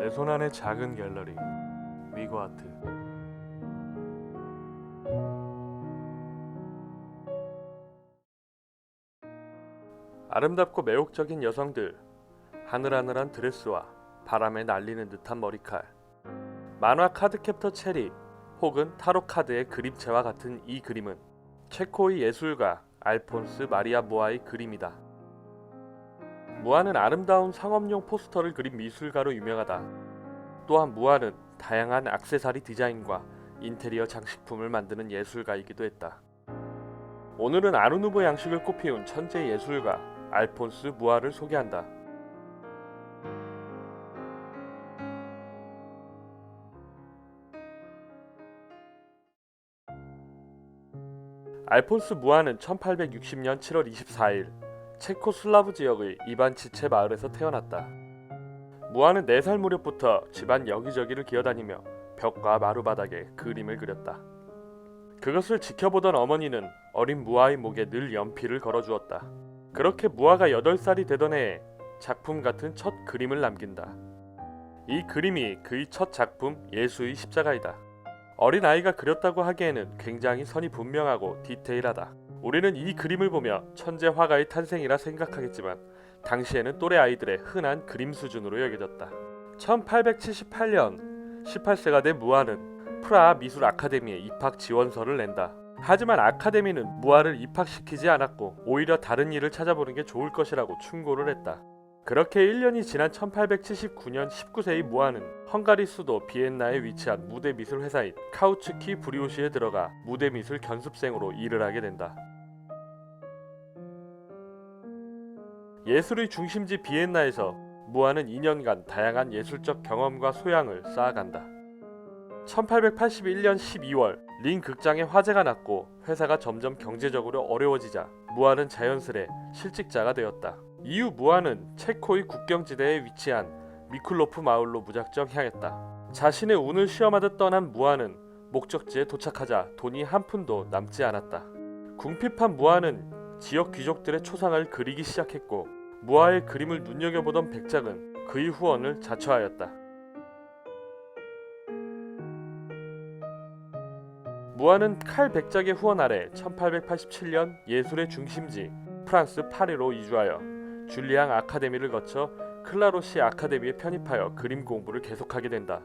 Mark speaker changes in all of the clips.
Speaker 1: 내 손 안의 작은 갤러리 위고 아트. 아름답고 매혹적인 여성들, 하늘하늘한 드레스와 바람에 날리는 듯한 머리칼, 만화 카드캡터 체리 혹은 타로 카드의 그림체와 같은 이 그림은 체코의 예술가 알폰스 마리아 무아의 그림이다. 무아는 아름다운 상업용 포스터를 그린 미술가로 유명하다. 또한 무아는 다양한 액세서리 디자인과 인테리어 장식품을 만드는 예술가이기도 했다. 오늘은 아르누보 양식을 꽃피운 천재 예술가 알폰스 무아를 소개한다. 알폰스 무아는 1860년 7월 24일 체코슬라브 지역의 이반치체 마을에서 태어났다. 무아는 4살 무렵부터 집안 여기저기를 기어다니며 벽과 마루바닥에 그림을 그렸다. 그것을 지켜보던 어머니는 어린 무아의 목에 늘 연필을 걸어주었다. 그렇게 무아가 8살이 되던 해에 작품 같은 첫 그림을 남긴다. 이 그림이 그의 첫 작품 예수의 십자가이다. 어린 아이가 그렸다고 하기에는 굉장히 선이 분명하고 디테일하다. 우리는 이 그림을 보며 천재 화가의 탄생이라 생각하겠지만 당시에는 또래 아이들의 흔한 그림 수준으로 여겨졌다. 1878년 18세가 된 무아는 프라하 미술 아카데미에 입학 지원서를 낸다. 하지만 아카데미는 무아를 입학시키지 않았고 오히려 다른 일을 찾아보는 게 좋을 것이라고 충고를 했다. 그렇게 1년이 지난 1879년 19세의 무아는 헝가리 수도 비엔나에 위치한 무대미술 회사인 카우츠키 브리오시에 들어가 무대미술 견습생으로 일을 하게 된다. 예술의 중심지 비엔나에서 무아는 2년간 다양한 예술적 경험과 소양을 쌓아간다. 1881년 12월 링 극장에 화재가 났고 회사가 점점 경제적으로 어려워지자 무아는 자연스레 실직자가 되었다. 이후 무아는 체코의 국경지대에 위치한 미쿨로프 마을로 무작정 향했다. 자신의 운을 시험하듯 떠난 무아는 목적지에 도착하자 돈이 한 푼도 남지 않았다. 궁핍한 무아는 지역 귀족들의 초상을 그리기 시작했고 무아의 그림을 눈여겨보던 백작은 그의 후원을 자처하였다. 무아는 칼 백작의 후원 아래 1887년 예술의 중심지 프랑스 파리로 이주하여 줄리앙 아카데미를 거쳐 클라로시 아카데미에 편입하여 그림 공부를 계속하게 된다.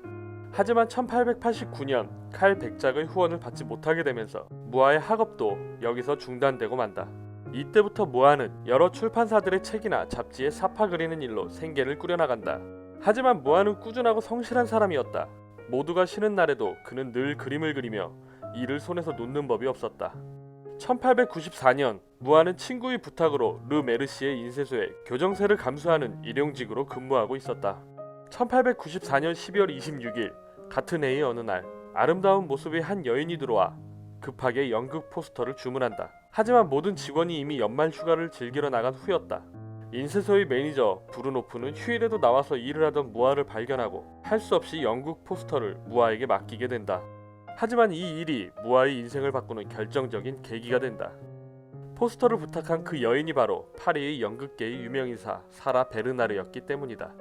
Speaker 1: 하지만 1889년 칼 백작의 후원을 받지 못하게 되면서 무아의 학업도 여기서 중단되고 만다. 이때부터 무아는 여러 출판사들의 책이나 잡지에 사파 그리는 일로 생계를 꾸려나간다. 하지만 무아는 꾸준하고 성실한 사람이었다. 모두가 쉬는 날에도 그는 늘 그림을 그리며 일을 손에서 놓는 법이 없었다. 1894년 무아는 친구의 부탁으로 르 메르시의 인쇄소에 교정세를 감수하는 일용직으로 근무하고 있었다. 1894년 12월 26일 같은 해의 어느 날 아름다운 모습의 한 여인이 들어와 급하게 연극 포스터를 주문한다. 하지만 모든 직원이 이미 연말 휴가를 즐기러 나간 후였다. 인쇄소의 매니저 브루노프는 휴일에도 나와서 일을 하던 무아를 발견하고 할 수 없이 연극 포스터를 무아에게 맡기게 된다. 하지만 이 일이 무아의 인생을 바꾸는 결정적인 계기가 된다. 포스터를 부탁한 그 여인이 바로 파리의 연극계의 유명인사 사라 베르나르였기 때문이다.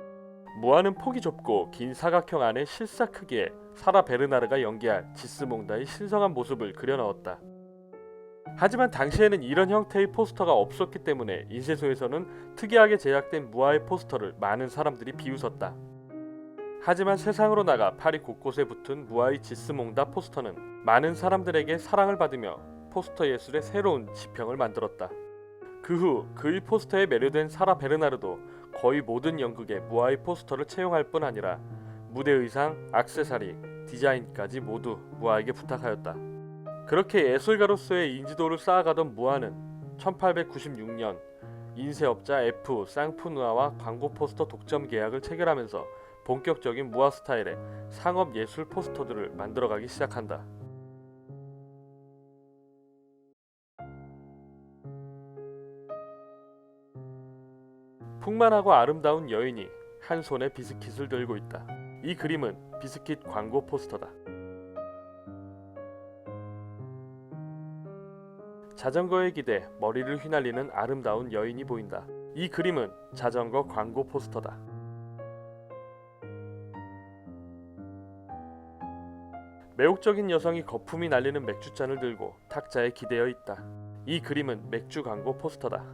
Speaker 1: 무아는 폭이 좁고 긴 사각형 안에 실사 크기에 사라 베르나르가 연기할 지스몽다의 신성한 모습을 그려 넣었다. 하지만 당시에는 이런 형태의 포스터가 없었기 때문에 인쇄소에서는 특이하게 제작된 무아의 포스터를 많은 사람들이 비웃었다. 하지만 세상으로 나가 파리 곳곳에 붙은 무아의 지스몽다 포스터는 많은 사람들에게 사랑을 받으며 포스터 예술의 새로운 지평을 만들었다. 그 후 그의 포스터에 매료된 사라 베르나르도 거의 모든 연극에 무아의 포스터를 채용할 뿐 아니라 무대 의상, 액세서리, 디자인까지 모두 무아에게 부탁하였다. 그렇게 예술가로서의 인지도를 쌓아가던 무아는 1896년 인쇄업자 F 쌍푸누아와 광고 포스터 독점 계약을 체결하면서 본격적인 무아 스타일의 상업 예술 포스터들을 만들어가기 시작한다. 풍만하고 아름다운 여인이 한 손에 비스킷을 들고 있다. 이 그림은 비스킷 광고 포스터다. 자전거에 기대 머리를 휘날리는 아름다운 여인이 보인다. 이 그림은 자전거 광고 포스터다. 매혹적인 여성이 거품이 날리는 맥주잔을 들고 탁자에 기대어 있다. 이 그림은 맥주 광고 포스터다.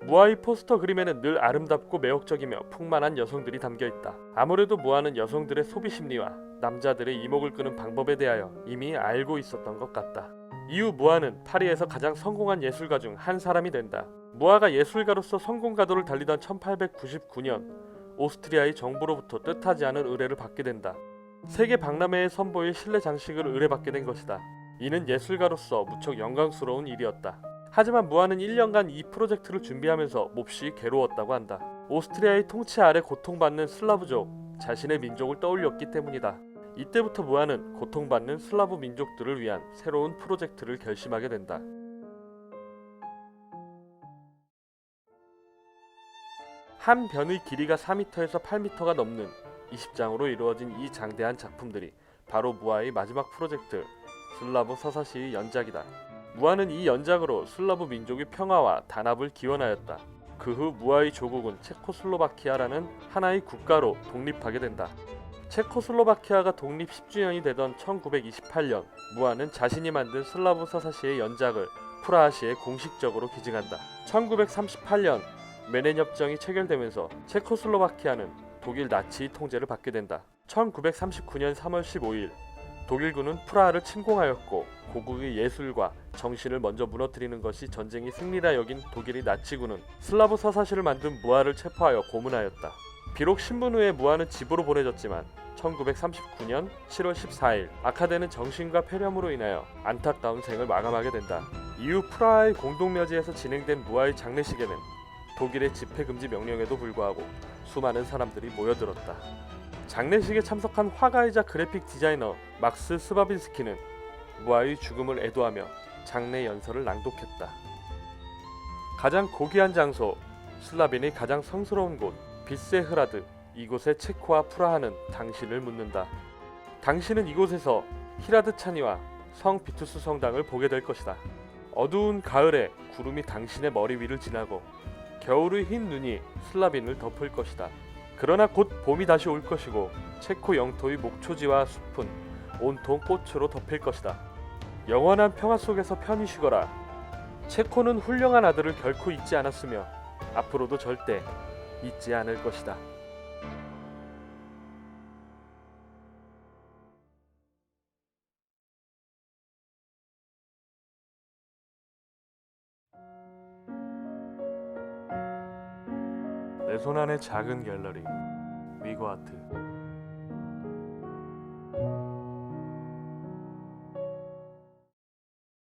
Speaker 1: 무아의 포스터 그림에는 늘 아름답고 매혹적이며 풍만한 여성들이 담겨있다. 아무래도 무아는 여성들의 소비 심리와 남자들의 이목을 끄는 방법에 대하여 이미 알고 있었던 것 같다. 이후 무아는 파리에서 가장 성공한 예술가 중 한 사람이 된다. 무아가 예술가로서 성공 가도를 달리던 1899년 오스트리아의 정부로부터 뜻하지 않은 의뢰를 받게 된다. 세계 박람회에 선보일 실내 장식을 의뢰받게 된 것이다. 이는 예술가로서 무척 영광스러운 일이었다. 하지만 무아는 1년간 이 프로젝트를 준비하면서 몹시 괴로웠다고 한다. 오스트리아의 통치 아래 고통받는 슬라브족, 자신의 민족을 떠올렸기 때문이다. 이때부터 무아는 고통받는 슬라브 민족들을 위한 새로운 프로젝트를 결심하게 된다. 한 변의 길이가 4m에서 8m가 넘는 20장으로 이루어진 이 장대한 작품들이 바로 무아의 마지막 프로젝트 슬라브 서사시의 연작이다. 무아는 이 연작으로 슬라브 민족의 평화와 단합을 기원하였다. 그 후 무아의 조국은 체코슬로바키아라는 하나의 국가로 독립하게 된다. 체코슬로바키아가 독립 10주년이 되던 1928년 무아는 자신이 만든 슬라브 서사시의 연작을 프라하시에 공식적으로 기증한다. 1938년 메넨 협정이 체결되면서 체코슬로바키아는 독일 나치 통제를 받게 된다. 1939년 3월 15일 독일군은 프라하를 침공하였고 고국의 예술과 정신을 먼저 무너뜨리는 것이 전쟁의 승리라 여긴 독일의 나치군은 슬라브 서사시를 만든 무아를 체포하여 고문하였다. 비록 신분 후에 무아는 집으로 보내졌지만 1939년 7월 14일 아카데는 정신과 폐렴으로 인하여 안타까운 생을 마감하게 된다. 이후 프라하의 공동묘지에서 진행된 무아의 장례식에는 독일의 집회금지 명령에도 불구하고 수많은 사람들이 모여들었다. 장례식에 참석한 화가이자 그래픽 디자이너 막스 스바빈스키는 무아의 죽음을 애도하며 장례 연설을 낭독했다. 가장 고귀한 장소, 슬라빈의 가장 성스러운 곳, 비세흐라드, 이곳의 체코와 프라하는 당신을 묻는다. 당신은 이곳에서 히라드차니와 성 비투스 성당을 보게 될 것이다. 어두운 가을에 구름이 당신의 머리 위를 지나고 겨울의 흰 눈이 슬라빈을 덮을 것이다. 그러나 곧 봄이 다시 올 것이고 체코 영토의 목초지와 숲은 온통 꽃으로 덮일 것이다. 영원한 평화 속에서 편히 쉬거라. 체코는 훌륭한 아들을 결코 잊지 않았으며 앞으로도 절대 잊지 않을 것이다. 내 손안의 작은 갤러리 미고 아트.